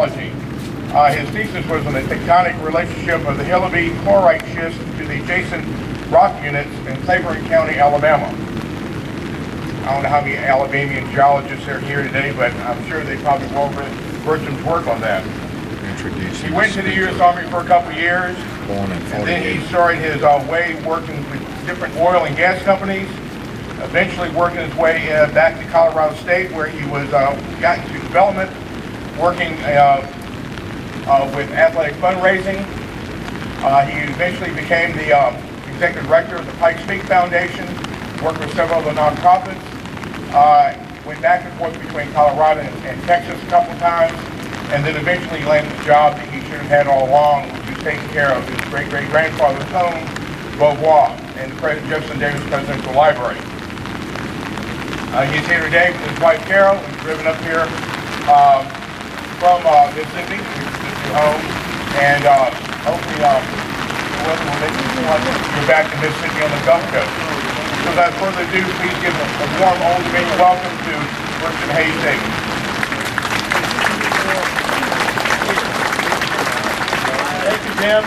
His thesis was on the tectonic relationship of the Hillabee chlorite schist to the adjacent rock units in Claiborne County, Alabama. I don't know how many Alabamian geologists are here today, but I'm sure they probably will read Richmond's work on that. He went to the U.S. Army for a couple of years, and then he started his way working with different oil and gas companies, eventually working his way back to Colorado State, where he was got into development, working with athletic fundraising. He eventually became the executive director of the Pikes Peak Foundation, worked with several other nonprofits, went back and forth between Colorado and Texas a couple of times, and then eventually landed the job that he should have had all along, which was taking care of his great-great-grandfather's home, Beauvoir, and the Jefferson Davis Presidential Library. He's here today with his wife Carol, who's driven up here from Mississippi, which is his home, and hopefully the weather will make you back to Mississippi on the Gulf Coast. So without further ado, please give a warm Old Dominion welcome to Richard Hayes Davis. Thank you, Jim.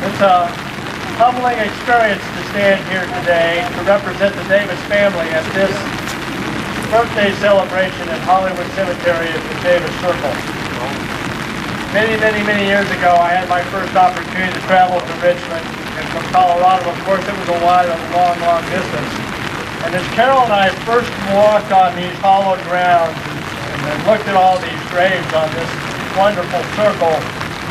It's a humbling experience to stand here today to represent the Davis family at this birthday celebration at Hollywood Cemetery at the Davis Circle. Many years ago, I had my first opportunity to travel to Richmond, and from Colorado, of course, it was a long distance. And as Carol and I first walked on these hallowed grounds and then looked at all these graves on this wonderful circle,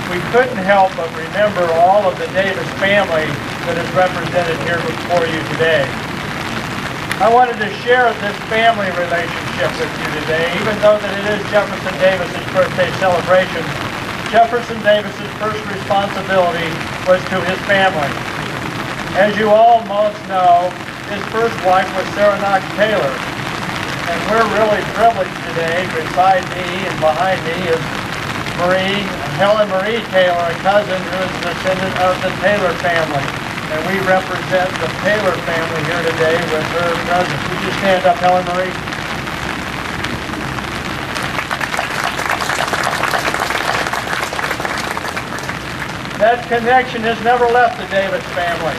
we couldn't help but remember all of the Davis family that is represented here before you today. I wanted to share this family relationship with you today, even though that it is Jefferson Davis's birthday celebration. Jefferson Davis's first responsibility was to his family. As you all most know, his first wife was Sarah Knox Taylor, and we're really privileged today. Beside me and behind me is Helen Marie Taylor, a cousin who is a descendant of the Taylor family. And we represent the Taylor family here today with her presence. Would you stand up, Helen Marie? That connection has never left the Davis family.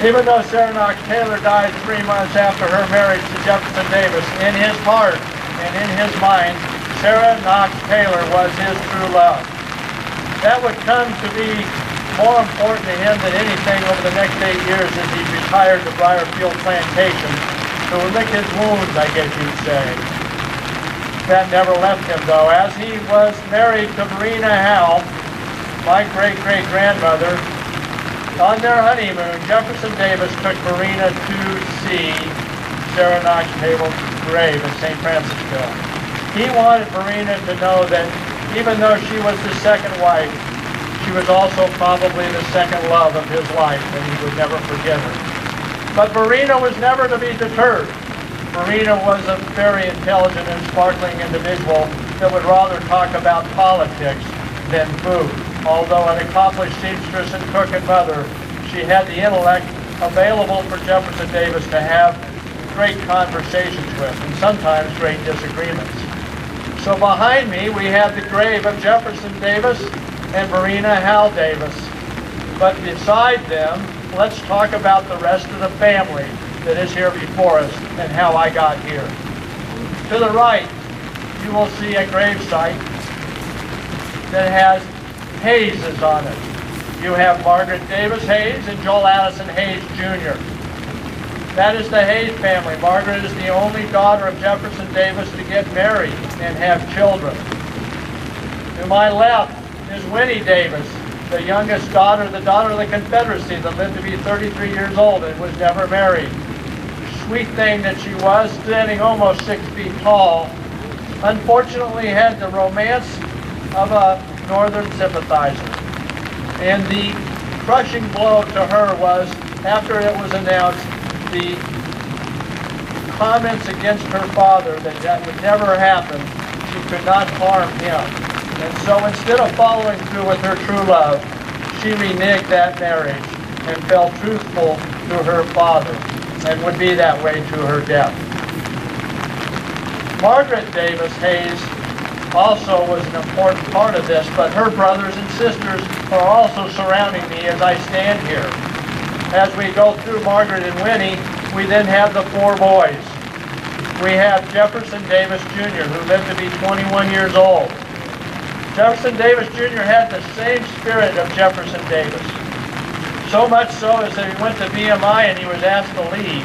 Even though Sarah Knox Taylor died 3 months after her marriage to Jefferson Davis, in his heart and in his mind, Sarah Knox Taylor was his true love. That would come to be more important to him than anything over the next 8 years as he retired to Briarfield Plantation to lick his wounds, I guess you'd say. That never left him, though. As he was married to Verena Howe, my great-great-grandmother, on their honeymoon, Jefferson Davis took Verena to see Sarah Knox Taylor's grave in St. Francisville. He wanted Verena to know that even though she was the second wife, she was also probably the second love of his life, and he would never forget her. But Verena was never to be deterred. Verena was a very intelligent and sparkling individual that would rather talk about politics than food. Although an accomplished seamstress and cook and mother, she had the intellect available for Jefferson Davis to have great conversations with, and sometimes great disagreements. So behind me, we have the grave of Jefferson Davis and Verena Howe Davis. But beside them, let's talk about the rest of the family that is here before us and how I got here. To the right, you will see a gravesite that has Hayeses on it. You have Margaret Davis Hayes and Joel Addison Hayes Jr. That is the Hayes family. Margaret is the only daughter of Jefferson Davis to get married and have children. To my left is Winnie Davis, the youngest daughter, the daughter of the Confederacy that lived to be 33 years old and was never married. Sweet thing that she was, standing almost 6 feet tall, unfortunately had the romance of a Northern sympathizer. And the crushing blow to her was, after it was announced, the comments against her father that would never happen. She could not harm him. And so instead of following through with her true love, she reneged that marriage and fell truthful to her father and would be that way to her death. Margaret Davis Hayes also was an important part of this, but her brothers and sisters are also surrounding me as I stand here. As we go through Margaret and Winnie, we then have the four boys. We have Jefferson Davis Jr., who lived to be 21 years old. Jefferson Davis Jr. had the same spirit of Jefferson Davis. So much so as that he went to BMI and he was asked to leave.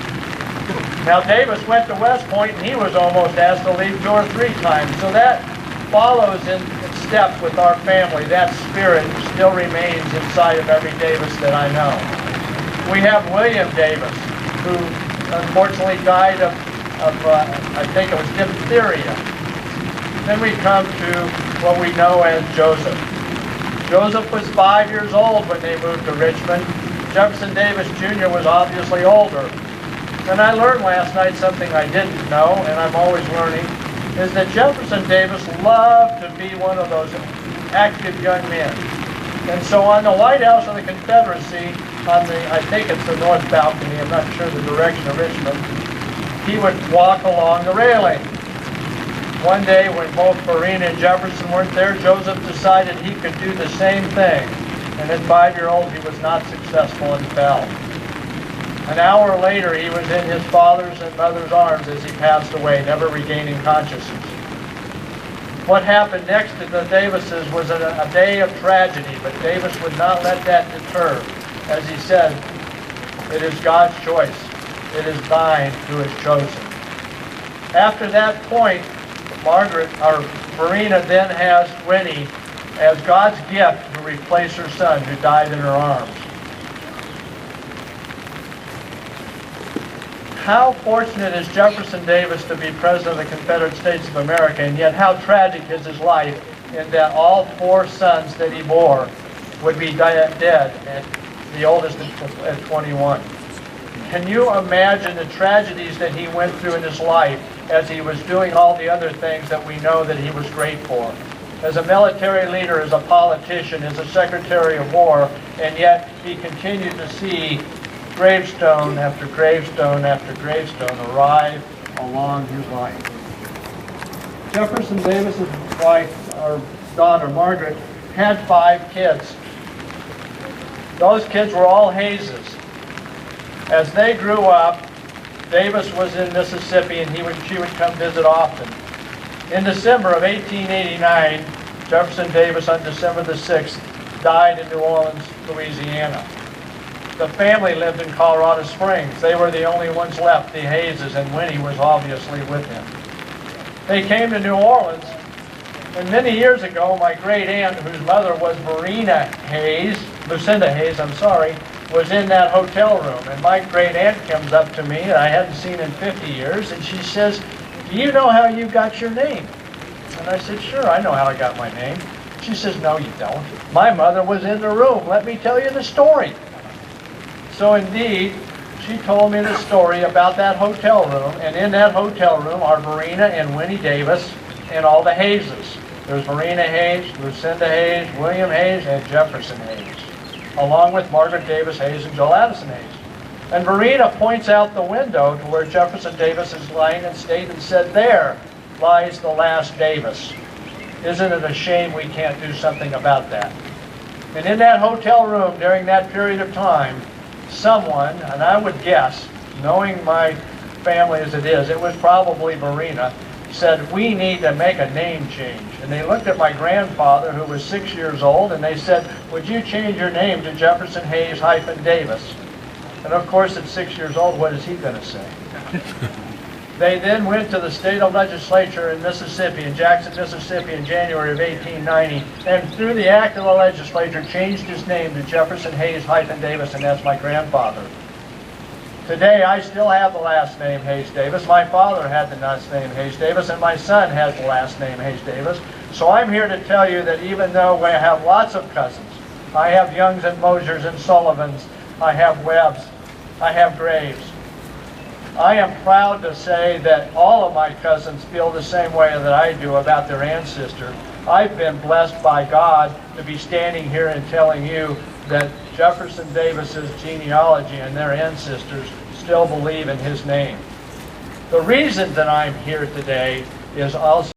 Now Davis went to West Point and he was almost asked to leave 2 or 3 times. So that follows in step with our family. That spirit still remains inside of every Davis that I know. We have William Davis, who unfortunately died of I think it was diphtheria. Then we come to what we know as Joseph. Joseph was 5 years old when they moved to Richmond. Jefferson Davis Jr. was obviously older. And I learned last night something I didn't know, and I'm always learning, is that Jefferson Davis loved to be one of those active young men. And so on the White House of the Confederacy, on the, I think it's the north balcony, I'm not sure the direction of Richmond, he would walk along the railing. One day when both Verena and Jefferson weren't there, Joseph decided he could do the same thing. And at 5-year-old, he was not successful and fell. An hour later, he was in his father's and mother's arms as he passed away, never regaining consciousness. What happened next to the Davises was a day of tragedy, but Davis would not let that deter. As he said, it is God's choice. It is thine who is chosen. After that point, Verena then has Winnie as God's gift to replace her son who died in her arms. How fortunate is Jefferson Davis to be President of the Confederate States of America, and yet how tragic is his life in that all 4 sons that he bore would be dead, and the oldest at 21. Can you imagine the tragedies that he went through in his life as he was doing all the other things that we know that he was great for? As a military leader, as a politician, as a Secretary of War, and yet he continued to see gravestone after gravestone after gravestone arrive along his life. Jefferson Davis's wife, or daughter, Margaret, had 5 kids. Those kids were all Hayeses. As they grew up, Davis was in Mississippi and she would come visit often. In December of 1889, Jefferson Davis, on December the 6th, died in New Orleans, Louisiana. The family lived in Colorado Springs. They were the only ones left, the Hayeses, and Winnie was obviously with him. They came to New Orleans, and many years ago, my great aunt, whose mother was Lucinda Hayes, was in that hotel room. And my great aunt comes up to me, and I hadn't seen in 50 years, and she says, "Do you know how you got your name?" And I said, "Sure, I know how I got my name." She says, "No, you don't. My mother was in the room. Let me tell you the story." So indeed, she told me the story about that hotel room, and in that hotel room are Verena and Winnie Davis and all the Hayeses. There's Verena Hayes, Lucinda Hayes, William Hayes, and Jefferson Hayes, along with Margaret Davis Hayes and Joel Addison Hayes. And Verena points out the window to where Jefferson Davis is lying in state and said, "There lies the last Davis. Isn't it a shame we can't do something about that?" And in that hotel room during that period of time, someone, and I would guess, knowing my family as it is, it was probably Verena, said, "We need to make a name change." And they looked at my grandfather, who was 6 years old, and they said, "Would you change your name to Jefferson Hayes Davis?" And of course, at 6 years old, what is he going to say? They then went to the state legislature in Mississippi, in Jackson, Mississippi, in January of 1890, and through the act of the legislature, changed his name to Jefferson Hayes Davis, and that's my grandfather. Today, I still have the last name Hayes Davis. My father had the last name Hayes Davis, and my son has the last name Hayes Davis. So I'm here to tell you that even though we have lots of cousins, I have Youngs and Mosers and Sullivans, I have Webbs, I have Graves, I am proud to say that all of my cousins feel the same way that I do about their ancestor. I've been blessed by God to be standing here and telling you that Jefferson Davis's genealogy and their ancestors still believe in his name. The reason that I'm here today is also